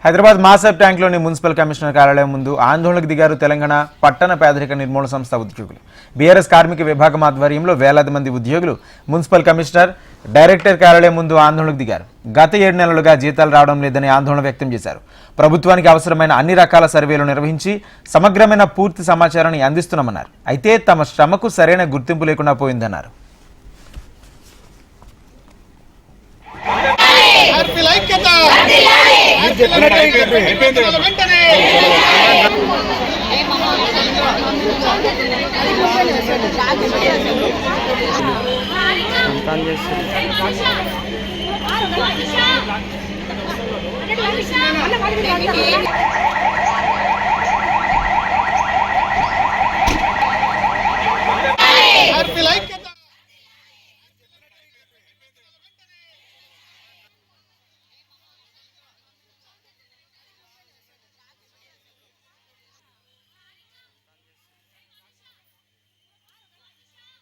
Hyderabad Masab ట్యాంక్లోని municipal commissioner కార్యాలయం ముందు ఆందోళనకు దిగారు తెలంగాణ పట్టణ పేదరిక నిర్మూలన సంస్థ ఉద్యోగులు. బీఆర్ఎస్ కార్మిక విభాగం ఆధ్వర్యంలో వేలాది మంది ఉద్యోగులు మున్సిపల్ కమిషనర్, డైరెక్టర్ కార్యాలయం ముందు ఆందోళనకు దిగారు. గత 7 నెలలుగా జీతాలు రావడం లేదని ఆందోళన వ్యక్తం చేశారు. ప్రభుత్వానికి అవసరమైన అన్ని రకాల సర్వేలు నిర్వహించి సమగ్రమైన పూర్తి సమాచారాన్ని అందిస్తున్నామన్నారు. అయితే తమ శ్రమకు సరైన గుర్తింపు లేకుండా పోయిందన్నారు. సంతాన్ చేస్తారు.